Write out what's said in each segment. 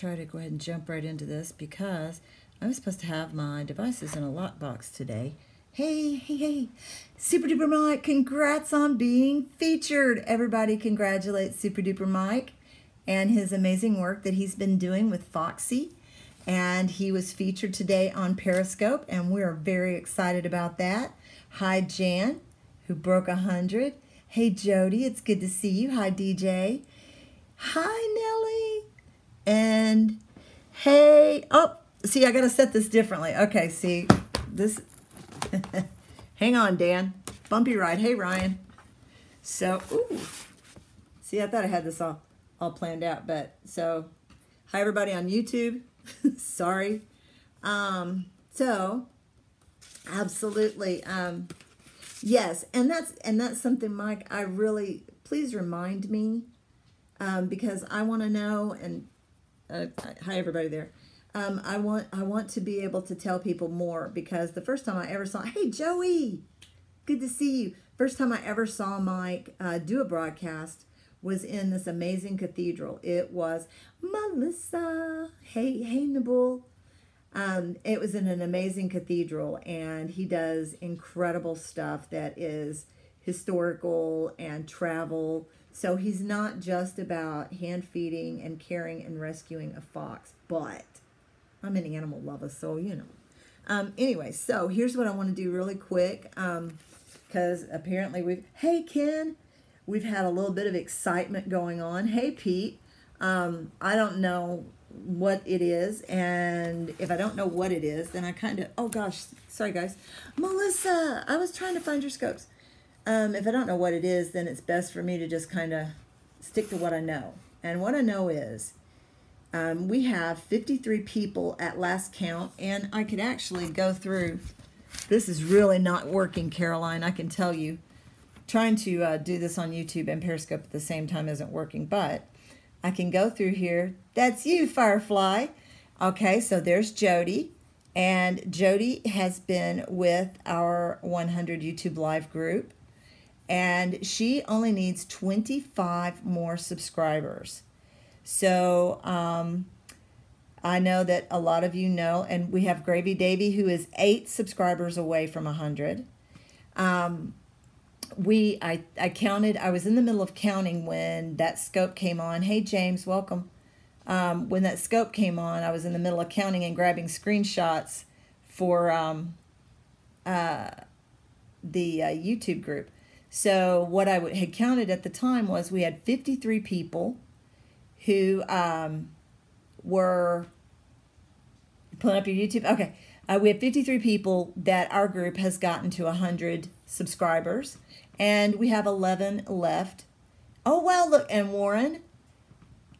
try to go ahead and jump right into this because I'm supposed to have my devices in a lockbox today. Hey, Super Duper Mike, congrats on being featured. Everybody congratulate Super Duper Mike and his amazing work that he's been doing with Foxy. And he was featured today on Periscope, and we're very excited about that. Hi, Jan, who broke 100. Hey, Jody, it's good to see you. Hi, DJ. Hi, Nellie. And hey, oh, see, I got to set this differently. Okay, see, this, hang on, Dan. Bumpy ride. Hey, Ryan. So, ooh, see, I thought I had this all planned out, but so, hi, everybody on YouTube. Sorry. So, absolutely, yes, and that's something, Mike, I really, please remind me, because I want to know, and hi everybody there. I want to be able to tell people more, because the first time I ever saw, hey Joey, good to see you. First time I ever saw Mike do a broadcast was in this amazing cathedral. It was Melissa. Hey Nabul. It was in an amazing cathedral, and he does incredible stuff that is historical and travel. So he's not just about hand feeding and caring and rescuing a fox, but I'm an animal lover, so you know. Anyway, so here's what I want to do really quick, because apparently hey Ken, we've had a little bit of excitement going on. Hey Pete, I don't know what it is, and if I don't know what it is, then I kind of, oh gosh, sorry guys. Melissa, I was trying to find your scopes. If I don't know what it is, then it's best for me to just kind of stick to what I know. And what I know is we have 53 people at last count, and I could actually go through. This is really not working, Caroline, I can tell you. Trying to do this on YouTube and Periscope at the same time isn't working, but I can go through here. That's you, Firefly. Okay, so there's Jody, and Jody has been with our 100 YouTube Live group, and she only needs 25 more subscribers. So I know that a lot of you know, and we have Gravy Davy, who is 8 subscribers away from 100. I counted, I was in the middle of counting when that scope came on. Hey James, welcome. When that scope came on, I was in the middle of counting and grabbing screenshots for the YouTube group. So what I had counted at the time was we had 53 people who were, pulling up your YouTube, okay. We have 53 people that our group has gotten to 100 subscribers, and we have 11 left. Oh, wow, look, and Warren,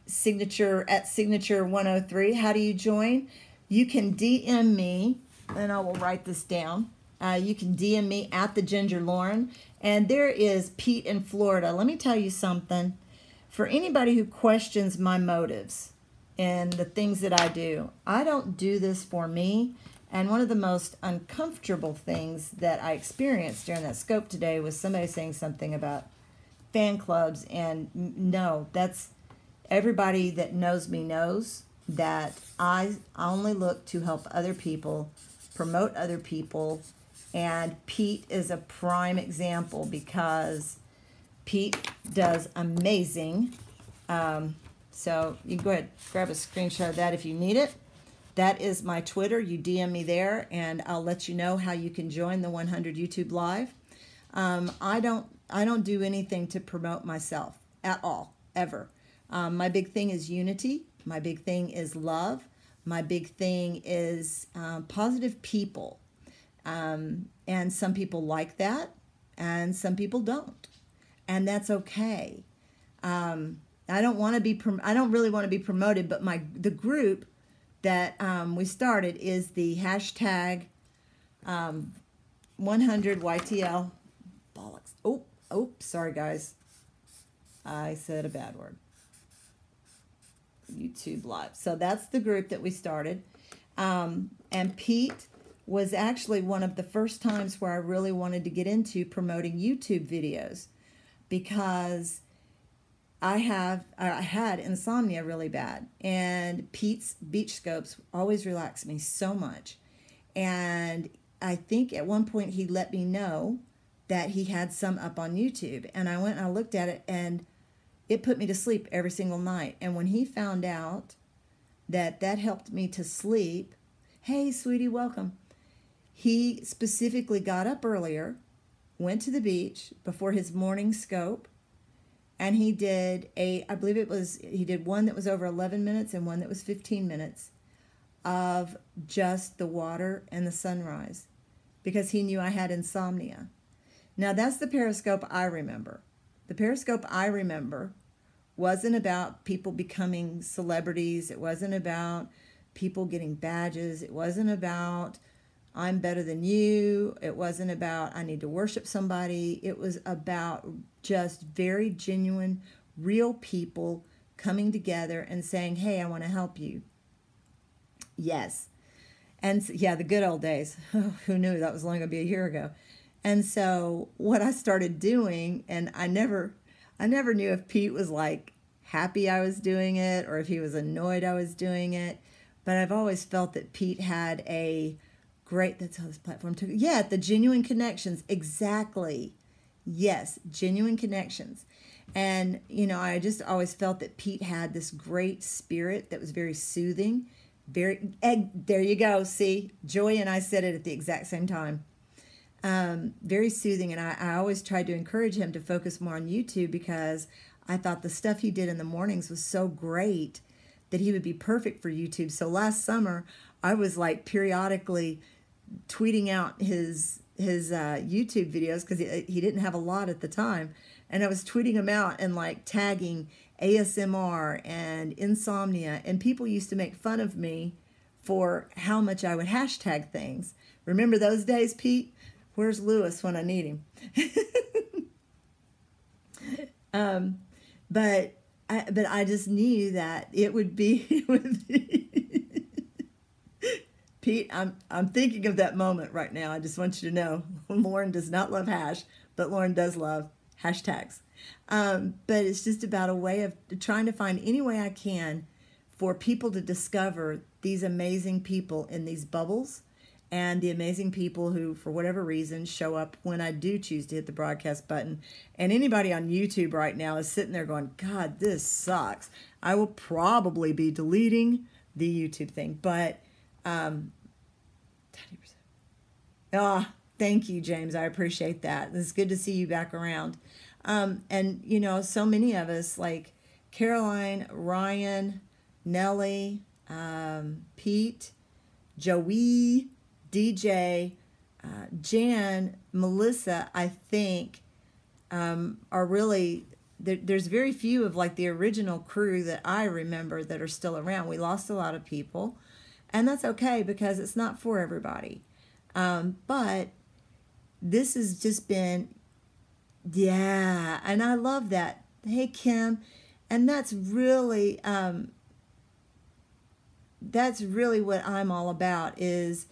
signature at signature 103. How do you join? You can DM me, and I will write this down. You can DM me at the Ginger Lauren, and there is Pete in Florida. Let me tell you something. For anybody who questions my motives and the things that I don't do this for me. And one of the most uncomfortable things that I experienced during that scope today was somebody saying something about fan clubs. And no, that's everybody that knows me knows that I only look to help other people, promote other people. And Pete is a prime example, because Pete does amazing. So you can go ahead, grab a screenshot of that if you need it. That is my Twitter. You DM me there, and I'll let you know how you can join the 100 YouTube Live. I don't do anything to promote myself at all, ever. My big thing is unity. My big thing is love. My big thing is positive people. And some people like that, and some people don't, and that's okay. I don't really want to be promoted, but the group that we started is the hashtag 100YTL. Bollocks. Oh, sorry guys. I said a bad word. YouTube Live. So that's the group that we started. And Pete was actually one of the first times where I really wanted to get into promoting YouTube videos, because I had insomnia really bad, and Pete's beach scopes always relax me so much. And I think at one point he let me know that he had some up on YouTube, and I went and I looked at it, and it put me to sleep every single night. And when he found out that that helped me to sleep, hey, sweetie, welcome. He specifically got up earlier, went to the beach before his morning scope, and he did I believe he did one that was over 11 minutes and one that was 15 minutes of just the water and the sunrise, because he knew I had insomnia. Now, that's the Periscope I remember. The Periscope I remember wasn't about people becoming celebrities. It wasn't about people getting badges. It wasn't about I'm better than you. It wasn't about I need to worship somebody. It was about just very genuine, real people coming together and saying, hey, I want to help you. Yes. And yeah, the good old days. Who knew that was only going to be a year ago? And so what I started doing, and I never knew if Pete was like happy I was doing it or if he was annoyed I was doing it. But I've always felt that Pete had a great, that's how this platform took it. Yeah, the genuine connections. Exactly. Yes, genuine connections. And, you know, I just always felt that Pete had this great spirit that was very soothing. There you go. See, Joy and I said it at the exact same time. Very soothing. And I always tried to encourage him to focus more on YouTube, because I thought the stuff he did in the mornings was so great that he would be perfect for YouTube. So last summer, I was like periodically tweeting out his YouTube videos, because he didn't have a lot at the time. And I was tweeting them out and like tagging ASMR and insomnia. And people used to make fun of me for how much I would hashtag things. Remember those days, Pete? Where's Lewis when I need him? But I just knew that it would be with Pete. I'm thinking of that moment right now. I just want you to know, Lauren does not love hash, but Lauren does love hashtags. But it's just about a way of trying to find any way I can for people to discover these amazing people in these bubbles, and the amazing people who, for whatever reason, show up when I do choose to hit the broadcast button. And anybody on YouTube right now is sitting there going, God, this sucks. I will probably be deleting the YouTube thing. But 30%. Thank you, James. I appreciate that. It's good to see you back around. And, you know, so many of us, like Caroline, Ryan, Nellie, Pete, Joey, DJ, Jan, Melissa, I think, are really, there's very few of like the original crew that I remember that are still around. We lost a lot of people, and that's okay, because it's not for everybody. But this has just been, yeah, and I love that. Hey, Kim, and that's really what I'm all about, is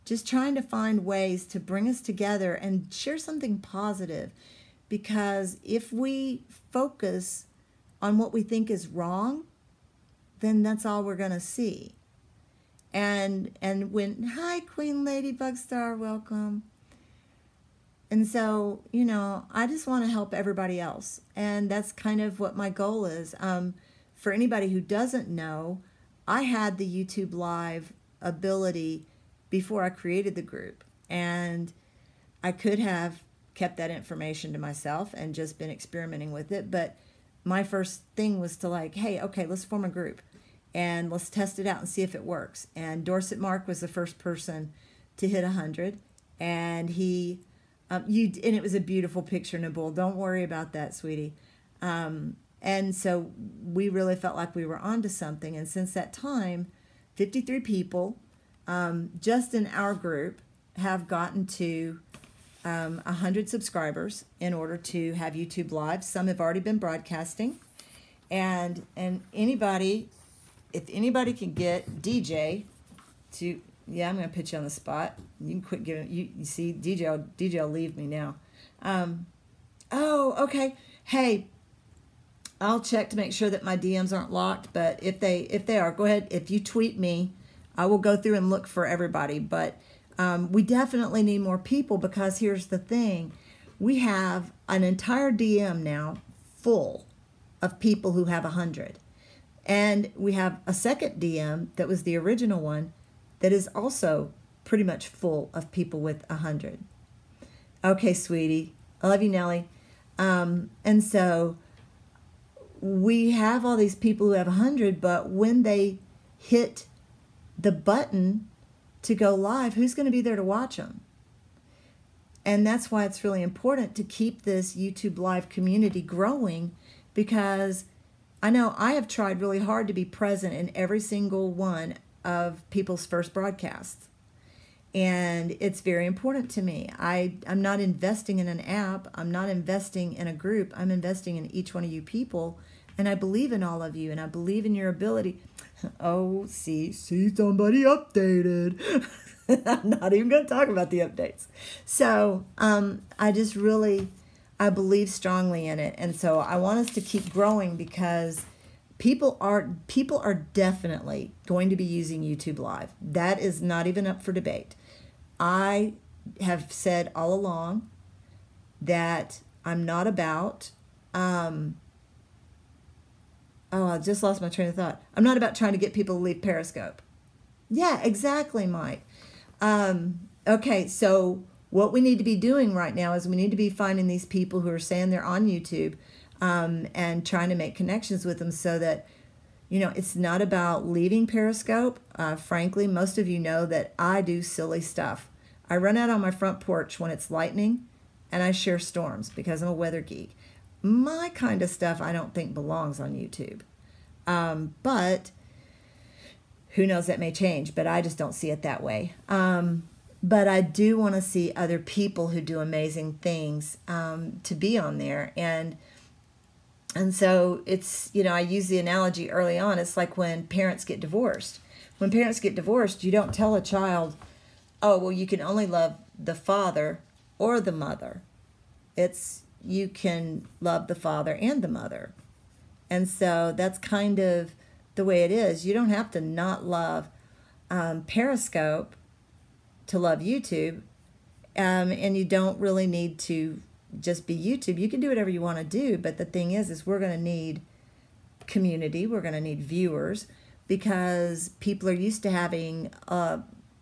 just trying to find ways to bring us together and share something positive. Because if we focus on what we think is wrong, then that's all we're going to see. And when, hi, Queen Ladybug Star, welcome. And so, you know, I just want to help everybody else. And that's kind of what my goal is. For anybody who doesn't know, I had the YouTube Live ability before I created the group. And I could have kept that information to myself and just been experimenting with it. But my first thing was to like, hey, okay, let's form a group and let's test it out and see if it works. And Dorset Mark was the first person to hit 100. And he, and it was a beautiful picture, Nabul. Don't worry about that, sweetie. And so we really felt like we were onto something. And since that time, 53 people just in our group have gotten to 100 subscribers in order to have YouTube Live. Some have already been broadcasting. And anybody, if anybody can get DJ to, yeah, I'm going to put you on the spot. You can quit giving, you see, DJ will leave me now. Oh, okay. Hey, I'll check to make sure that my DMs aren't locked, but if they are, go ahead. If you tweet me, I will go through and look for everybody. But we definitely need more people, because here's the thing. We have an entire DM now full of people who have 100. And we have a second DM that was the original one that is also pretty much full of people with 100. Okay, sweetie. I love you, Nellie. And so we have all these people who have 100, but when they hit the button to go live, who's going to be there to watch them? And that's why it's really important to keep this YouTube Live community growing, because I know I have tried really hard to be present in every single one of people's first broadcasts. And it's very important to me. I'm not investing in an app. I'm not investing in a group. I'm investing in each one of you people. And I believe in all of you. And I believe in your ability. Oh, see somebody updated. I'm not even going to talk about the updates. So I believe strongly in it. And so I want us to keep growing, because people are definitely going to be using YouTube Live. That is not even up for debate. I have said all along that I'm not about, I just lost my train of thought. I'm not about trying to get people to leave Periscope. Yeah, exactly, Mike. Okay, so what we need to be doing right now is we need to be finding these people who are saying they're on YouTube, and trying to make connections with them, so that, it's not about leaving Periscope. Frankly, most of you know that I do silly stuff. I run out on my front porch when it's lightning, and I share storms because I'm a weather geek. My kind of stuff I don't think belongs on YouTube. But who knows, that may change, but I just don't see it that way. But I do want to see other people who do amazing things to be on there. And so it's, I use the analogy early on. It's like when parents get divorced. When parents get divorced, you don't tell a child, oh, well, you can only love the father or the mother. It's, you can love the father and the mother. And so that's kind of the way it is. You don't have to not love Periscope to love YouTube. And you don't really need to just be YouTube. You can do whatever you want to do, but the thing is we're going to need community. We're going to need viewers, because people are used to having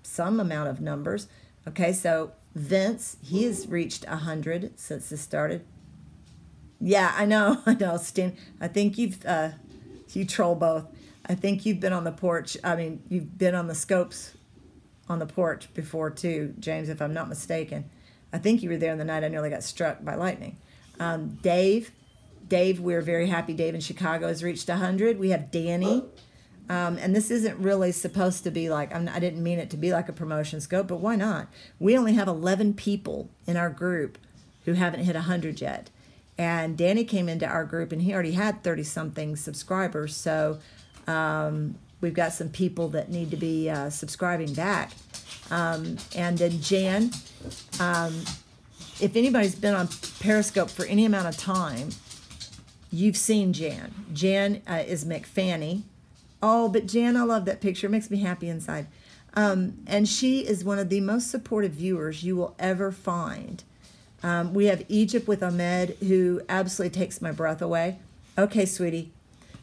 some amount of numbers. Okay, so Vince, he has reached 100 since this started. Yeah, I know, Stan. I think you troll both. I think you've been on the porch. I mean, you've been on the scopes on the porch before too, James, if I'm not mistaken. I think you were there on the night I nearly got struck by lightning. Dave, we're very happy Dave in Chicago has reached 100. We have Danny. And this isn't really supposed to be like, I didn't mean it to be like a promotion scope, but why not? We only have 11 people in our group who haven't hit 100 yet. And Danny came into our group and he already had 30-something subscribers. So we've got some people that need to be subscribing back. And then Jan, if anybody's been on Periscope for any amount of time, you've seen Jan. Jan is McFanny. Oh, but Jan, I love that picture. It makes me happy inside. And she is one of the most supportive viewers you will ever find. We have Egypt with Ahmed, who absolutely takes my breath away. Okay, sweetie.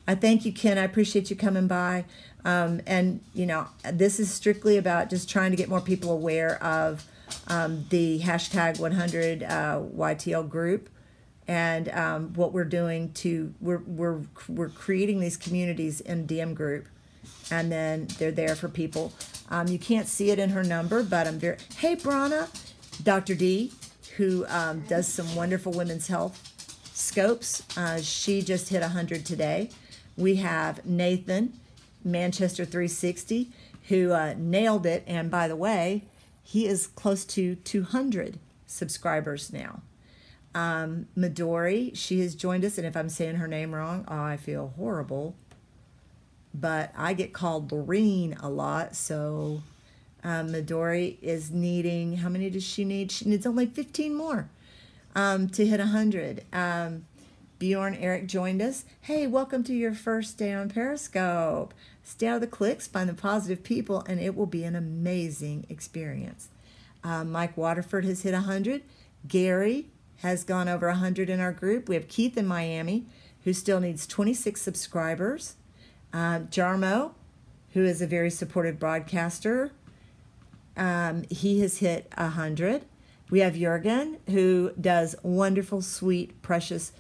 I thank you, Ken. I appreciate you coming by. And, this is strictly about just trying to get more people aware of the hashtag 100 YTL group. And what we're doing we're creating these communities in DM group, and then they're there for people. You can't see it in her number, but hey, Brana, Dr. D, who does some wonderful women's health scopes. She just hit 100 today. We have Nathan, Manchester 360, who nailed it. And by the way, he is close to 200 subscribers now. Midori, she has joined us, and if I'm saying her name wrong, I feel horrible, but I get called Lorene a lot, so Midori is needing, how many does she need? She needs only 15 more to hit 100. Bjorn Eric joined us. Hey, welcome to your first day on Periscope. Stay out of the clicks, find the positive people, and it will be an amazing experience. Mike Waterford has hit 100. Gary has gone over 100 in our group. We have Keith in Miami, who still needs 26 subscribers. Jarmo, who is a very supportive broadcaster, he has hit 100. We have Jurgen, who does wonderful, sweet, precious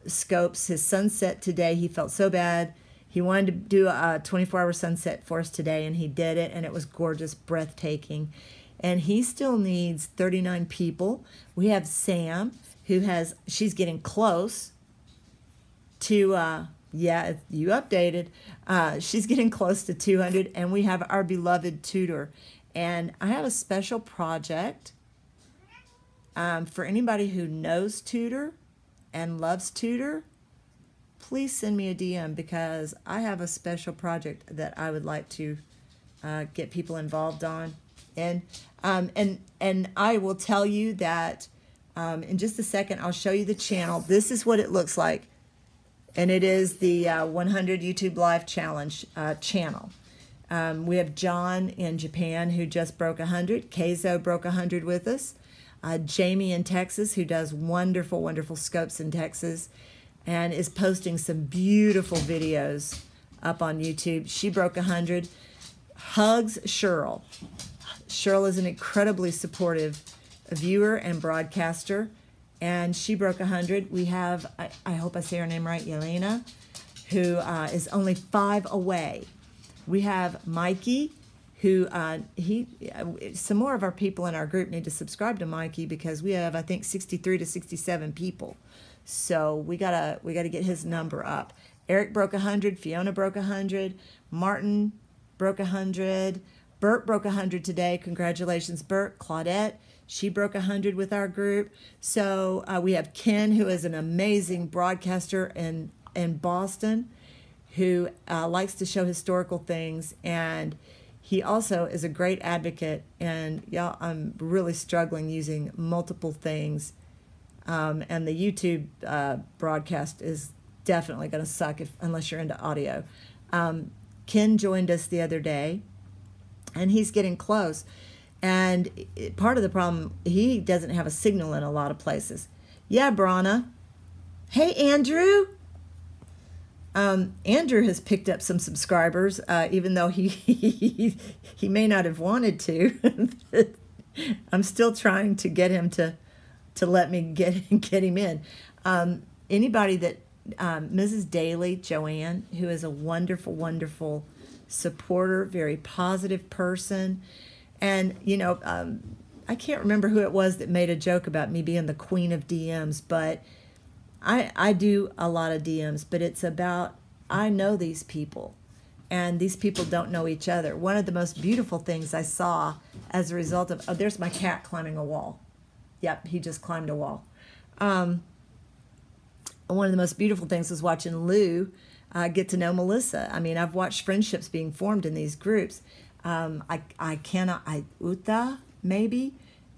scopes. His sunset today, he felt so bad. He wanted to do a 24-hour sunset for us today, and he did it, and it was gorgeous, breathtaking. And he still needs 39 people. We have Sam, she's getting close to, yeah, you updated. She's getting close to 200, and we have our beloved Tutor. And I have a special project for anybody who knows Tutor and loves Tutor. Please send me a DM, because I have a special project that I would like to get people involved on. And I will tell you that in just a second, I'll show you the channel. This is what it looks like. And it is the 100 YouTube Live Challenge channel. We have John in Japan, who just broke 100. Keizo broke 100 with us. Jamie in Texas, who does wonderful, wonderful scopes in Texas and is posting some beautiful videos up on YouTube. She broke 100. Hugs Cheryl. Cheryl is an incredibly supportive viewer and broadcaster, and she broke 100. We have, I hope I say her name right, Yelena, who is only 5 away. We have Mikey, who some more of our people in our group need to subscribe to Mikey, because we have, I think, 63 to 67 people. So we gotta get his number up. Eric broke 100. Fiona broke 100. Martin broke 100. Bert broke 100 today. Congratulations, Bert. Claudette, she broke 100 with our group. So we have Ken, who is an amazing broadcaster in Boston, who likes to show historical things, and he also is a great advocate. And y'all, I'm really struggling using multiple things, and the YouTube broadcast is definitely going to suck unless you're into audio. Ken joined us the other day, and he's getting close. And part of the problem, he doesn't have a signal in a lot of places. Yeah, Brana. Hey, Andrew. Andrew has picked up some subscribers, even though he may not have wanted to. I'm still trying to get him to let me get him in. Anybody that Mrs. Daly, Joanne, who is a wonderful, wonderful supporter, very positive person. And, you know, I can't remember who it was that made a joke about me being the queen of DMs, but I do a lot of DMs, but it's about, I know these people, and these people don't know each other. One of the most beautiful things I saw as a result of, oh, there's my cat climbing a wall. Yep, he just climbed a wall. One of the most beautiful things was watching Lou get to know Melissa. I mean, I've watched friendships being formed in these groups. Uta, maybe.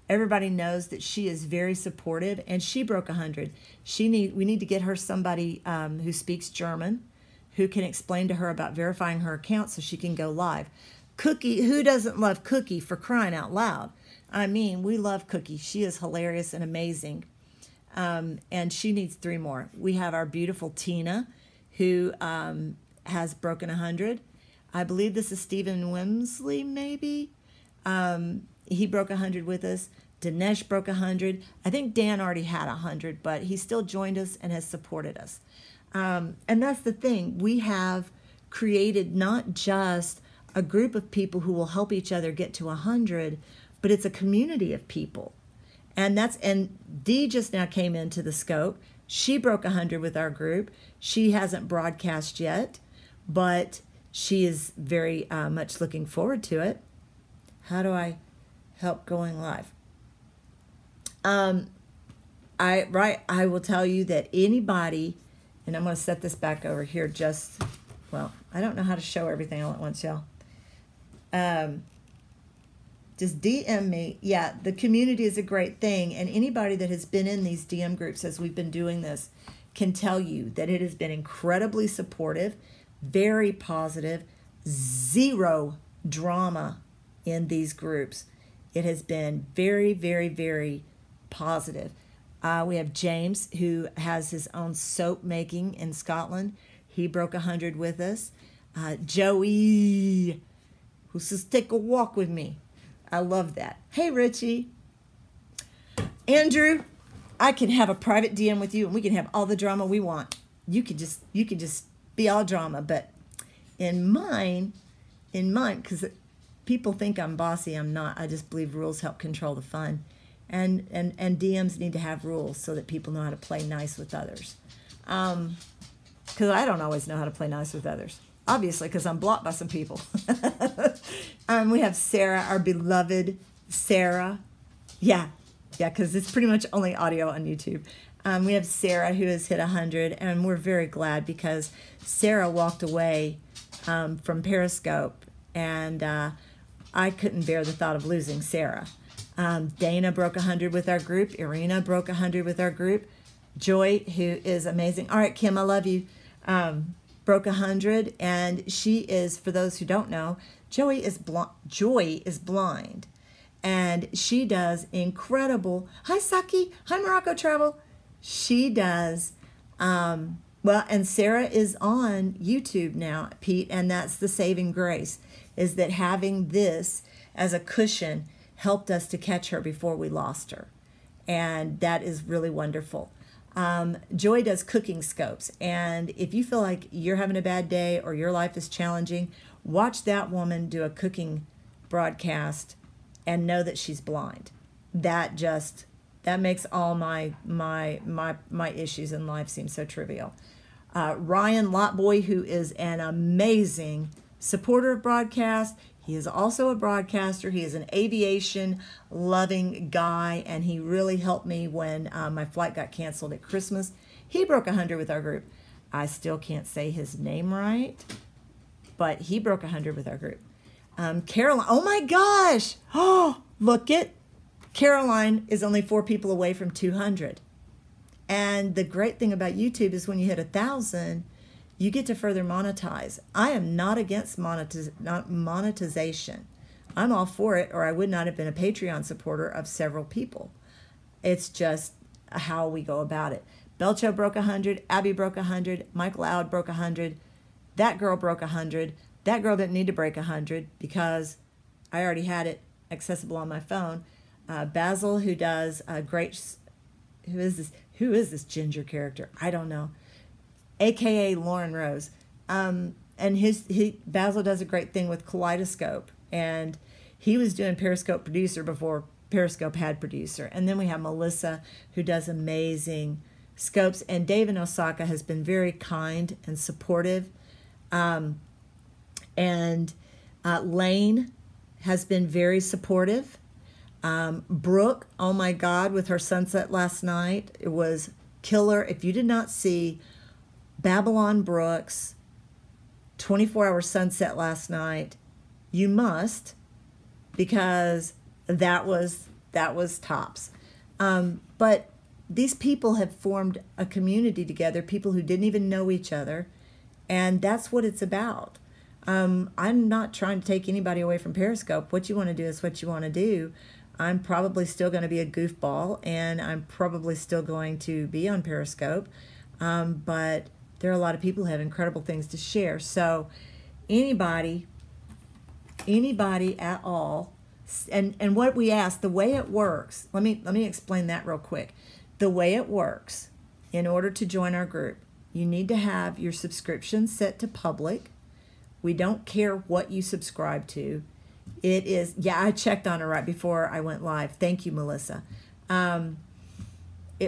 Everybody knows that she is very supportive, and she broke 100. We need to get her somebody who speaks German, who can explain to her about verifying her account so she can go live. Cookie, who doesn't love Cookie, for crying out loud? I mean, we love Cookie. She is hilarious and amazing. And she needs 3 more. We have our beautiful Tina, who has broken 100. I believe this is Stephen Wimsley, maybe. He broke 100 with us. Dinesh broke 100. I think Dan already had 100, but he still joined us and has supported us. And that's the thing. We have created not just a group of people who will help each other get to 100, but it's a community of people. And Dee just now came into the scope. She broke 100 with our group. She hasn't broadcast yet, but she is very much looking forward to it. How do I help going live? I will tell you that anybody, and I'm going to set this back over here just, well, I don't know how to show everything all at once, y'all. Just DM me. Yeah, the community is a great thing, and anybody that has been in these DM groups as we've been doing this can tell you that it has been incredibly supportive, very positive, zero drama in these groups. It has been very, very, very positive. We have James, who has his own soap making in Scotland. He broke 100 with us. Joey, who says, take a walk with me. I love that. Hey, Richie. Andrew, I can have a private DM with you, and we can have all the drama we want. You could just be all drama, but in mine, because people think I'm bossy, I'm not. I just believe rules help control the fun. And DMs need to have rules so that people know how to play nice with others. Because I don't always know how to play nice with others. Obviously, because I'm blocked by some people. We have Sarah, our beloved Sarah. Yeah, because it's pretty much only audio on YouTube. We have Sarah, who has hit 100, and we're very glad because Sarah walked away from Periscope, and I couldn't bear the thought of losing Sarah. Dana broke 100 with our group. Irina broke 100 with our group. Joy, who is amazing. All right, Kim, I love you. Broke 100, and she is, for those who don't know, Joy is blind, and she does incredible. Hi, Saki. Hi, Morocco Travel. She does, well, and Sarah is on YouTube now, Pete, and that's the saving grace, is that having this as a cushion helped us to catch her before we lost her. And that is really wonderful. Joy does cooking scopes. And if you feel like you're having a bad day or your life is challenging, watch that woman do a cooking broadcast and know that she's blind. That makes all my issues in life seem so trivial. Ryan Lotboy, who is an amazing supporter of broadcast. He is also a broadcaster. He is an aviation-loving guy, and he really helped me when my flight got canceled at Christmas. He broke 100 with our group. I still can't say his name right, but he broke 100 with our group. Caroline, oh my gosh! Oh, look it. Caroline is only 4 people away from 200. And the great thing about YouTube is when you hit 1,000, you get to further monetize. I am not against monetization. I'm all for it, or I would not have been a Patreon supporter of several people. It's just how we go about it. Belcho broke 100. Abby broke 100. Michael Loud broke 100. That girl broke 100. That girl didn't need to break 100 because I already had it accessible on my phone. Basil, who does great... Who is this ginger character? I don't know. AKA Lauren Rose. And Basil does a great thing with Kaleidoscope. And he was doing Periscope Producer before Periscope had Producer. And then we have Melissa, who does amazing scopes. And Dave in Osaka has been very kind and supportive. Lane has been very supportive. Brooke, oh my God, with her sunset last night, it was killer. If you did not see Babylon Brooks 24-hour sunset last night, you must, because that was tops. But these people have formed a community together, people who didn't even know each other, and that's what it's about. I'm not trying to take anybody away from Periscope. What you want to do is what you want to do. I'm probably still going to be a goofball, and I'm probably still going to be on Periscope, but there are a lot of people who have incredible things to share. So anybody at all, and what we ask, the way it works, let me explain that real quick. The way it works, in order to join our group, you need to have your subscription set to public. We don't care what you subscribe to. It is, yeah, I checked on it right before I went live. Thank you, Melissa.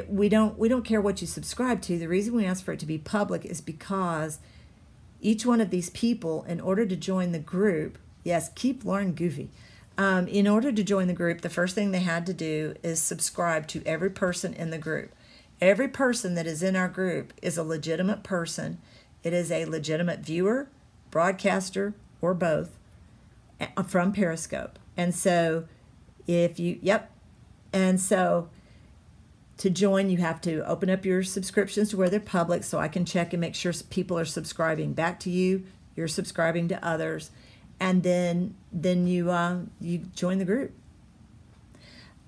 We don't care what you subscribe to. The reason we ask for it to be public is because each one of these people, in order to join the group, yes, keep Lauren goofy. In order to join the group, the first thing they had to do is subscribe to every person in the group. Every person that is in our group is a legitimate person. It is a legitimate viewer, broadcaster, or both from Periscope. And so if you, and so To join, you have to open up your subscriptions to where they're public so I can check and make sure people are subscribing back to you, you're subscribing to others, and then you join the group.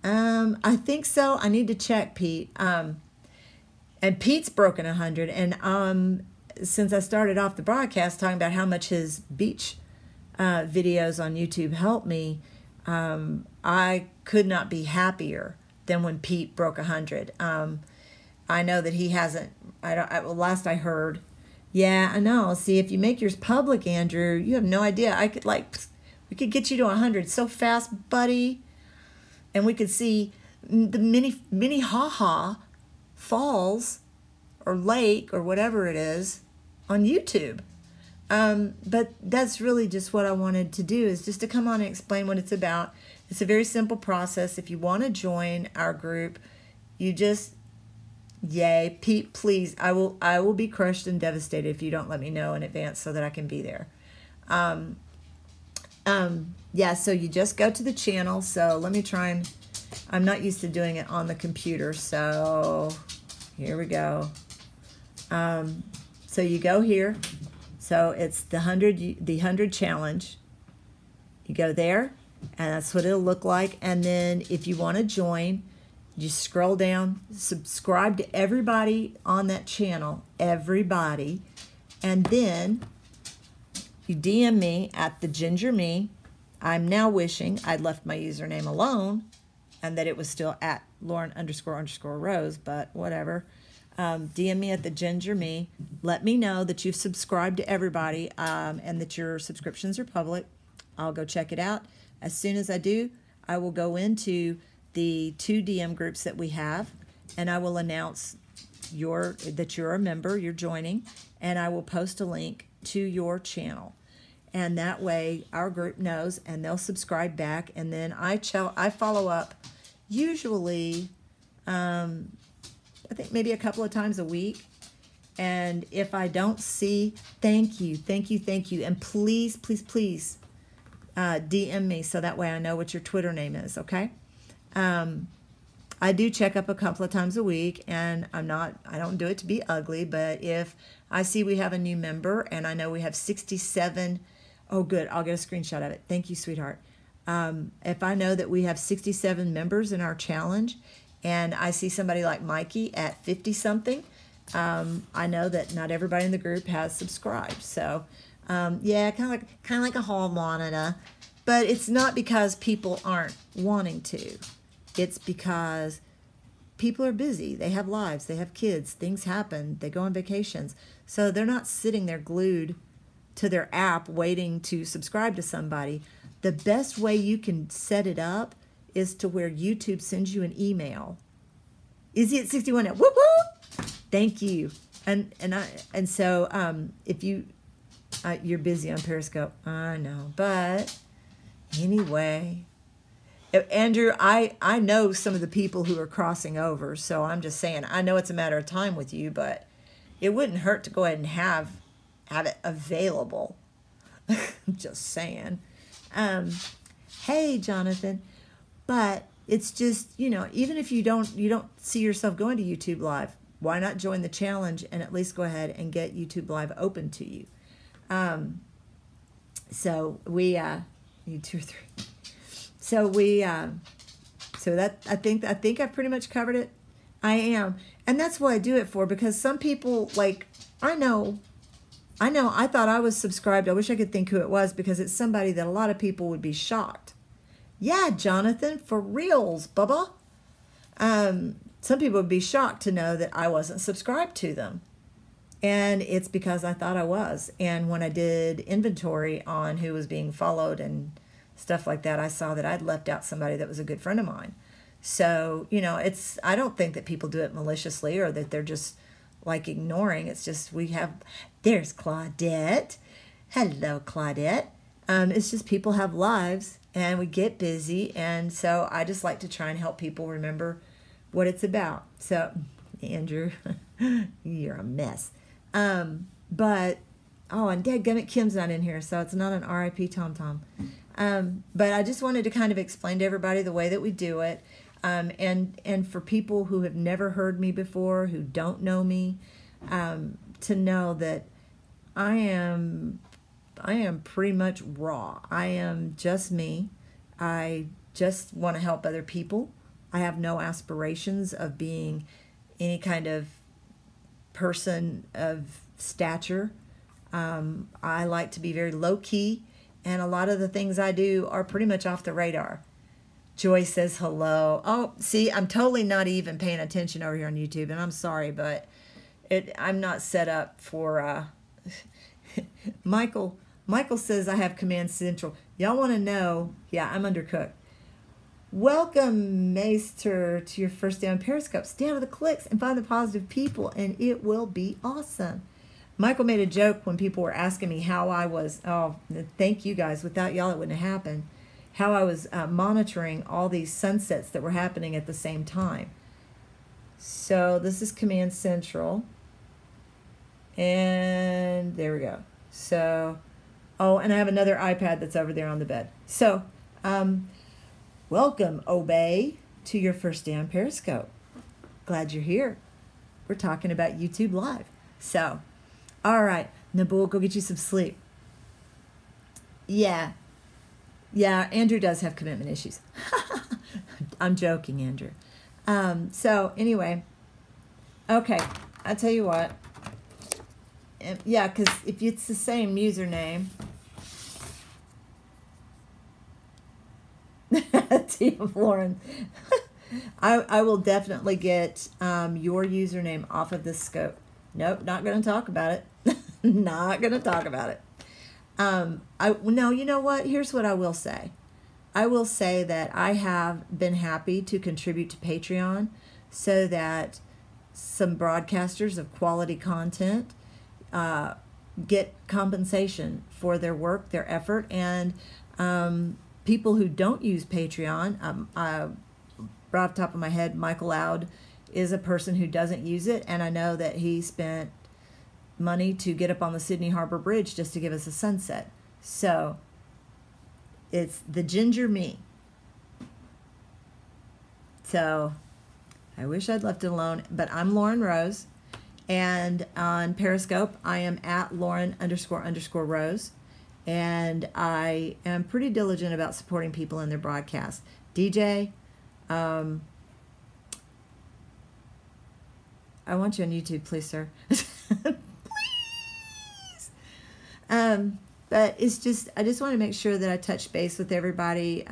I think so. I need to check, Pete. And Pete's broken 100, and since I started off the broadcast talking about how much his beach videos on YouTube helped me, I could not be happier than when Pete broke 100. I know that he hasn't. Well, last I heard, yeah, I know. See, if you make yours public, Andrew, you have no idea. We could get you to 100 so fast, buddy, and we could see the mini ha-ha falls or lake or whatever it is on YouTube. But that's really just what I wanted to do, is just to come on and explain what it's about. It's a very simple process. If you want to join our group, you just, yay, Pete, please, I will be crushed and devastated if you don't let me know in advance so that I can be there. Yeah, so you just go to the channel. So let me try and, I'm not used to doing it on the computer, so here we go. So you go here. So it's the 100 challenge. You go there, and that's what it'll look like. And then if you want to join, you scroll down, subscribe to everybody on that channel, everybody, and then you DM me at the Ginger Me. I'm now wishing I'd left my username alone and that it was still at Lauren__Rose, but whatever. DM me at the Ginger Me. Let me know that you've subscribed to everybody and that your subscriptions are public. I'll go check it out. As soon as I do, I will go into the 2 DM groups that we have, and I will announce that you're a member, you're joining, and I will post a link to your channel. And that way our group knows, and they'll subscribe back, and then I follow up usually I think maybe a couple of times a week. And if I don't see, thank you. And please, please, please DM me so that way I know what your Twitter name is, okay? I do check up a couple of times a week, and I don't do it to be ugly, but if I see we have a new member and I know we have 67, oh good, I'll get a screenshot of it. Thank you, sweetheart. If I know that we have 67 members in our challenge, and I see somebody like Mikey at 50-something, I know that not everybody in the group has subscribed. So, yeah, kind of like a hall monitor, but it's not because people aren't wanting to. It's because people are busy. They have lives. They have kids. Things happen. They go on vacations. So they're not sitting there glued to their app waiting to subscribe to somebody. The best way you can set it up is to where YouTube sends you an email. Izzy at 61 now. Whoop whoop. Thank you. And so if you're busy on Periscope, I know, but anyway, Andrew, I know some of the people who are crossing over, so I'm just saying, I know it's a matter of time with you, but it wouldn't hurt to go ahead and have it available. I'm just saying. Hey, Jonathan, but it's just, even if you don't see yourself going to YouTube Live, why not join the challenge and at least go ahead and get YouTube Live open to you? So we need 2 or 3. So that I think I've pretty much covered it. I am, and that's what I do it for, because some people, like, I know. I thought I was subscribed. I wish I could think who it was, because it's somebody that a lot of people would be shocked. Yeah, Jonathan, for reals, Bubba. Some people would be shocked to know that I wasn't subscribed to them. And it's because I thought I was. And when I did inventory on who was being followed and stuff like that, I saw that I'd left out somebody that was a good friend of mine. So, I don't think that people do it maliciously or that they're just like ignoring. It's just there's Claudette. Hello, Claudette. It's just people have lives and we get busy. And so I just like to try and help people remember what it's about. So, Andrew, you're a mess. And dadgummit, Kim's not in here, so it's not an RIP Tom Tom. But I just wanted to kind of explain to everybody the way that we do it. And for people who have never heard me before, who don't know me, to know that I am pretty much raw. I am just me. I just want to help other people. I have no aspirations of being any kind of person of stature. I like to be very low key, and a lot of the things I do are pretty much off the radar. Joy says hello. Oh, see, I'm totally not even paying attention over here on YouTube, and I'm sorry, but I'm not set up for Michael says I have Command Central. Y'all want to know? Yeah, I'm undercooked. Welcome, Maester, to your first day on Periscope. Stay out of the clicks and find the positive people, and it will be awesome. Michael made a joke when people were asking me how I was, oh, thank you guys. Without y'all, it wouldn't have happened. How I was monitoring all these sunsets that were happening at the same time. So this is Command Central. And there we go. So, oh, and I have another iPad that's over there on the bed. So, welcome, Obey, to your first day on Periscope. Glad you're here. We're talking about YouTube Live. So, all right, Nabul, go get you some sleep. Yeah, Andrew does have commitment issues. I'm joking, Andrew. So, anyway, okay, I'll tell you what. Yeah, because if it's the same username, Team of Lauren, I will definitely get your username off of this scope. Nope, not going to talk about it. Not going to talk about it. No, you know what? Here's what I will say. I will say that I have been happy to contribute to Patreon so that some broadcasters of quality content get compensation for their work, their effort, and people who don't use Patreon, right off the top of my head, Michael Loud is a person who doesn't use it, and I know that he spent money to get up on the Sydney Harbor Bridge just to give us a sunset. So it's the ginger me. So I wish I'd left it alone, but I'm Lauren Rose. And on Periscope, I am at Lauren__Rose. And I am pretty diligent about supporting people in their broadcast. DJ, I want you on YouTube, please, sir. Please. But it's just, I just want to make sure that I touch base with everybody.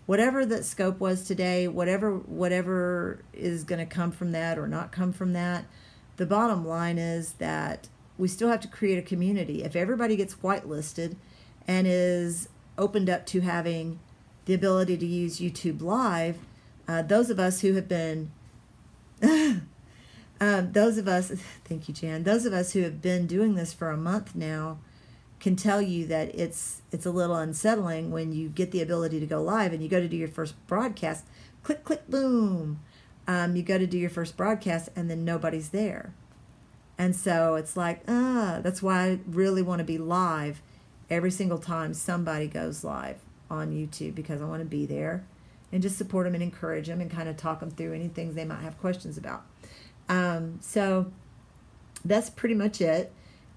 Whatever that scope was today, whatever is going to come from that or not come from that, the bottom line is that we still have to create a community. If everybody gets whitelisted and is opened up to having the ability to use YouTube Live, those of us who have been, those of us, thank you, Jan, those of us who have been doing this for a month now can tell you that it's a little unsettling when you get the ability to go live and you go to do your first broadcast, click, click, boom. You go to do your first broadcast and then nobody's there. And so it's like, that's why I really want to be live every single time somebody goes live on YouTube, because I want to be there and just support them and encourage them and kind of talk them through any things they might have questions about. So that's pretty much it.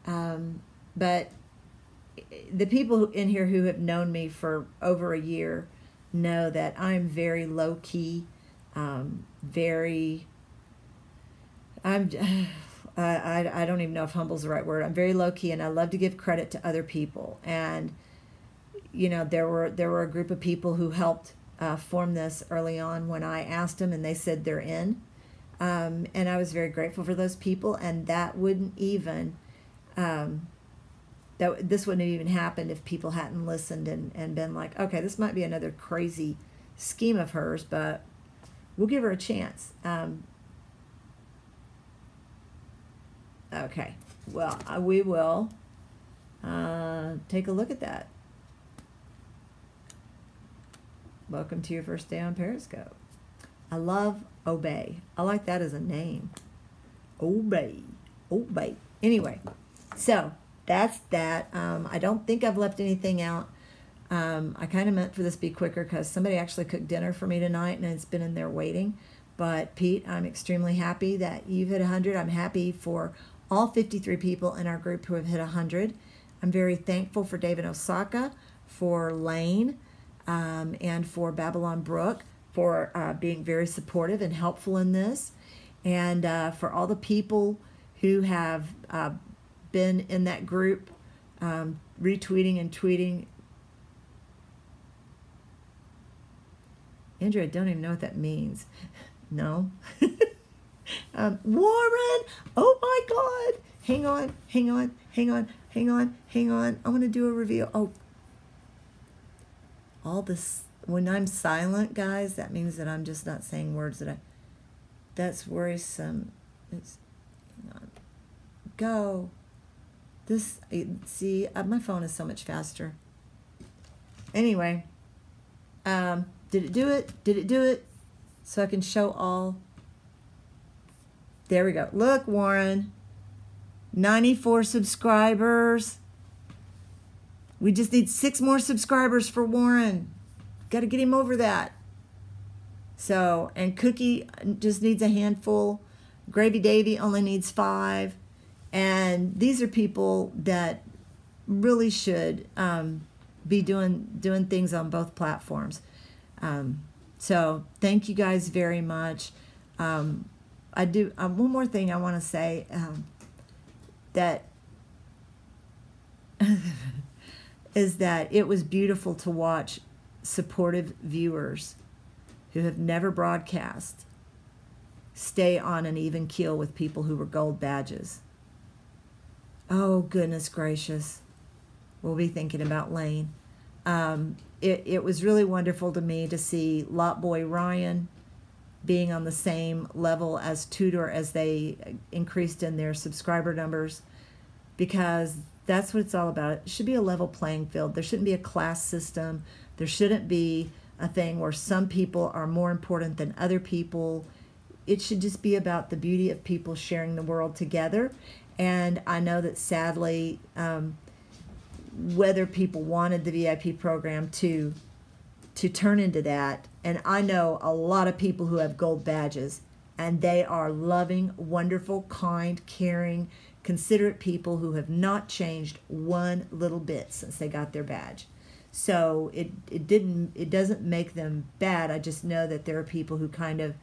But the people in here who have known me for over a year know that I'm very low key. I don't even know if humble's the right word. I'm very low key, and I love to give credit to other people. And you know, there were a group of people who helped form this early on when I asked them, and they said they're in. And I was very grateful for those people, and that wouldn't even this wouldn't have even happened if people hadn't listened and been like, okay, this might be another crazy scheme of hers, but we'll give her a chance. Okay, well, we will take a look at that. Welcome to your first day on Periscope. I love Obey. I like that as a name. Obey. Obey. Anyway, so that's that. I don't think I've left anything out. I kind of meant for this to be quicker because somebody actually cooked dinner for me tonight and it's been in there waiting. But Pete, I'm extremely happy that you've hit 100. I'm happy for all 53 people in our group who have hit 100. I'm very thankful for David Osaka, for Lane, and for Babylon Brook for being very supportive and helpful in this, and for all the people who have been in that group, retweeting and tweeting. Andrew, I don't even know what that means. No. Warren, oh my God. Hang on. I want to do a review. Oh, all this, when I'm silent, guys, that means that I'm just not saying words that's worrisome. It's, hang on. Go. This, see, my phone is so much faster. Anyway, did it do it? Did it do it? So I can show all. There we go. Look, Warren. 94 subscribers. We just need 6 more subscribers for Warren. Got to get him over that. So, and Cookie just needs a handful. Gravy Davy only needs 5. And these are people that really should be doing things on both platforms. So thank you guys very much. I do one more thing I want to say, that is that it was beautiful to watch supportive viewers who have never broadcast stay on an even keel with people who were gold badges. Oh, goodness gracious. We'll be thinking about Lane. It was really wonderful to me to see Lot Boy Ryan being on the same level as Tudor as they increased in their subscriber numbers, because that's what it's all about. It should be a level playing field. There shouldn't be a class system. There shouldn't be a thing where some people are more important than other people. It should just be about the beauty of people sharing the world together. And I know that sadly, whether people wanted the VIP program to turn into that, and I know a lot of people who have gold badges, and they are loving, wonderful, kind, caring, considerate people who have not changed one little bit since they got their badge. So it doesn't make them bad. I just know that there are people who kind of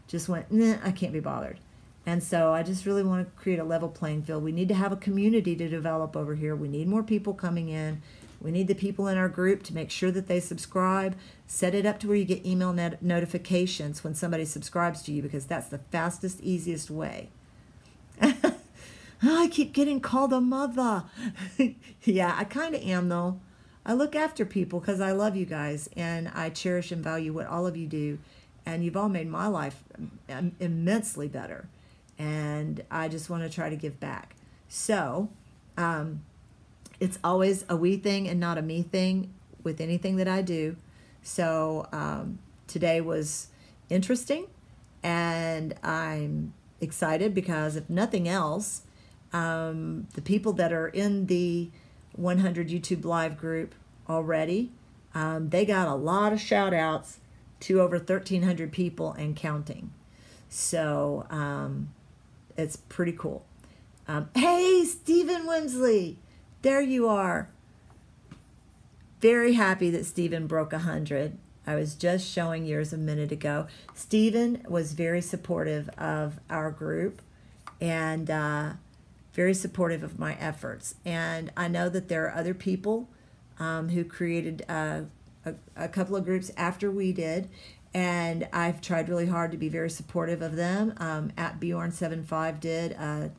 just went, nah, I can't be bothered. And so I just really want to create a level playing field. We need to have a community to develop over here. We need more people coming in. We need the people in our group to make sure that they subscribe. Set it up to where you get email notifications when somebody subscribes to you, because that's the fastest, easiest way. I keep getting called a mother. Yeah, I kind of am, though. I look after people because I love you guys, and I cherish and value what all of you do. And you've all made my life immensely better. And I just want to try to give back. So, it's always a we thing and not a me thing with anything that I do. So today was interesting, and I'm excited because if nothing else, the people that are in the 100 YouTube Live group already, they got a lot of shout outs to over 1,300 people and counting. So it's pretty cool. Hey, Stephen Winsley. There you are. Very happy that Stephen broke 100. I was just showing yours a minute ago. Stephen was very supportive of our group and very supportive of my efforts. And I know that there are other people who created a couple of groups after we did. And I've tried really hard to be very supportive of them. At Bjorn75 did a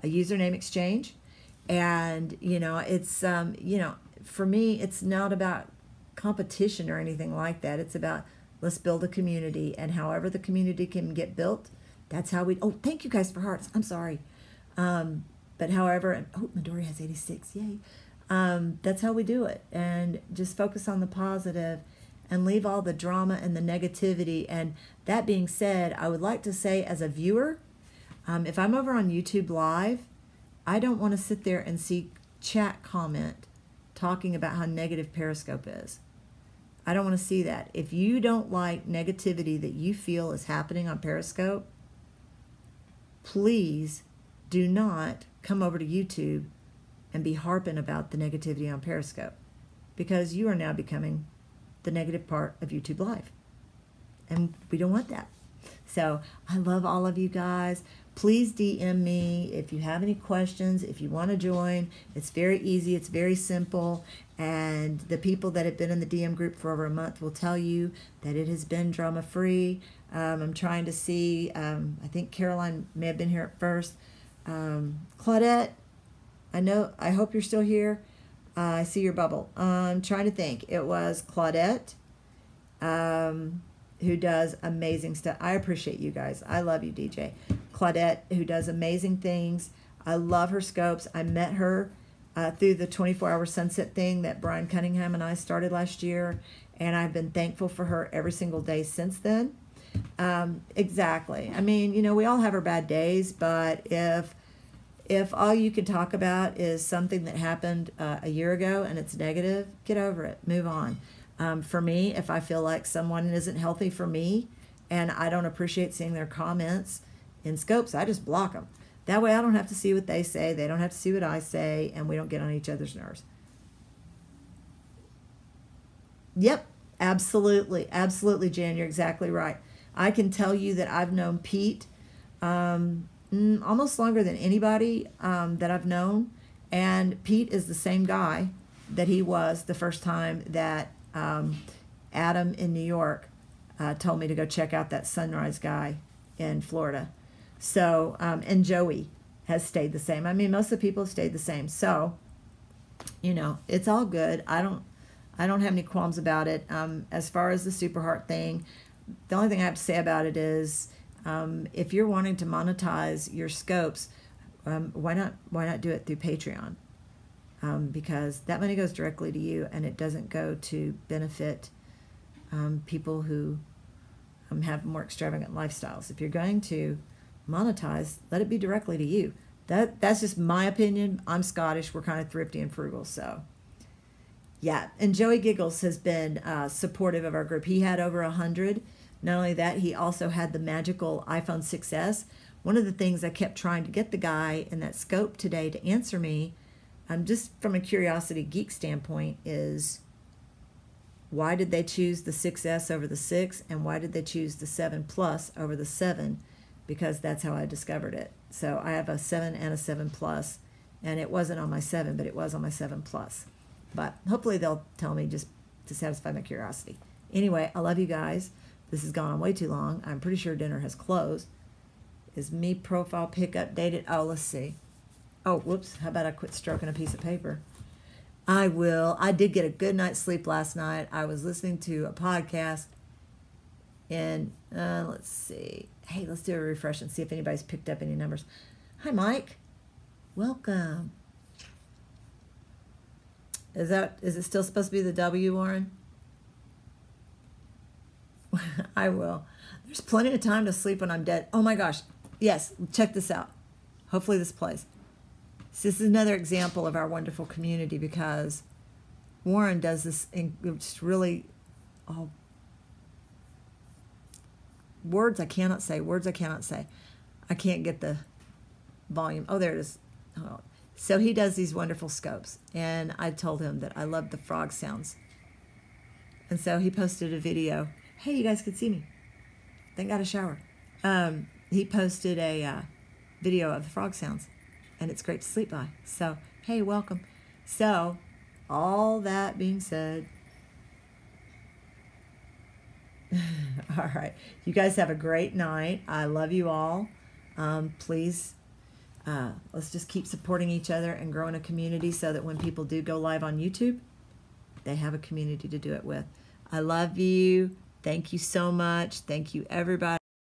username exchange. And, you know, it's, you know, for me, it's not about competition or anything like that. It's about let's build a community, and however the community can get built, that's how we, oh, thank you guys for hearts. I'm sorry. But however, oh, Midori has 86. Yay. That's how we do it. And just focus on the positive and leave all the drama and the negativity. And that being said, I would like to say as a viewer, if I'm over on YouTube Live, I don't want to sit there and see chat comment talking about how negative Periscope is. I don't want to see that. If you don't like negativity that you feel is happening on Periscope, please do not come over to YouTube and be harping about the negativity on Periscope, because you are now becoming the negative part of YouTube Live. And we don't want that. So I love all of you guys. Please DM me if you have any questions, if you want to join. It's very easy. It's very simple. And the people that have been in the DM group for over a month will tell you that it has been drama-free. I'm trying to see, I think Caroline may have been here at first. Claudette, I hope you're still here. I see your bubble. I'm trying to think. It was Claudette, who does amazing stuff. I appreciate you guys. I love you, DJ. Claudette, who does amazing things. I love her scopes. I met her through the 24-hour sunset thing that Brian Cunningham and I started last year, and I've been thankful for her every single day since then. Exactly. I mean, you know, we all have our bad days, but if all you can talk about is something that happened a year ago and it's negative, get over it. Move on. For me, if I feel like someone isn't healthy for me and I don't appreciate seeing their comments in scopes, I just block them. That way I don't have to see what they say, they don't have to see what I say, and we don't get on each other's nerves. Yep, absolutely. Absolutely, Jan, you're exactly right. I can tell you that I've known Pete almost longer than anybody that I've known. And Pete is the same guy that he was the first time that Adam in New York told me to go check out that Sunrise guy in Florida. So, and Joey has stayed the same. I mean, most of the people have stayed the same. So, you know, it's all good. I don't have any qualms about it. As far as the Super Heart thing, the only thing I have to say about it is, if you're wanting to monetize your scopes, why not do it through Patreon? Because that money goes directly to you, and it doesn't go to benefit people who have more extravagant lifestyles. If you're going to monetize, let it be directly to you. That's just my opinion. I'm Scottish. We're kind of thrifty and frugal, so yeah. And Joey Giggles has been supportive of our group. He had over 100. Not only that, he also had the magical iPhone 6S. One of the things I kept trying to get the guy in that scope today to answer me, just from a curiosity geek standpoint, is why did they choose the 6S over the 6, and why did they choose the 7 Plus over the 7? Because that's how I discovered it. So I have a 7 and a 7 Plus, and it wasn't on my 7, but it was on my 7 Plus. But hopefully they'll tell me just to satisfy my curiosity. Anyway, I love you guys. This has gone on way too long. I'm pretty sure dinner has closed. Is me profile pic updated? Oh, let's see. Oh, whoops. How about I quit stroking a piece of paper? I will. I did get a good night's sleep last night. I was listening to a podcast, and let's see. Hey, let's do a refresh and see if anybody's picked up any numbers. Hi, Mike. Welcome. Is it still supposed to be the W, Warren? I will. There's plenty of time to sleep when I'm dead. Oh my gosh. Yes, check this out. Hopefully this plays. So this is another example of our wonderful community, because Warren does this just really, words I cannot say. I can't get the volume. Oh, there it is. Oh. So he does these wonderful scopes, and I told him that I love the frog sounds. And so he posted a video. Hey, you guys can see me. Thank God a shower. He posted a video of the frog sounds, and it's great to sleep by. So, hey, welcome. So, all that being said, all right, you guys have a great night. I love you all. Please, let's just keep supporting each other and growing a community so that when people do go live on YouTube, they have a community to do it with. I love you. Thank you so much. Thank you, everybody.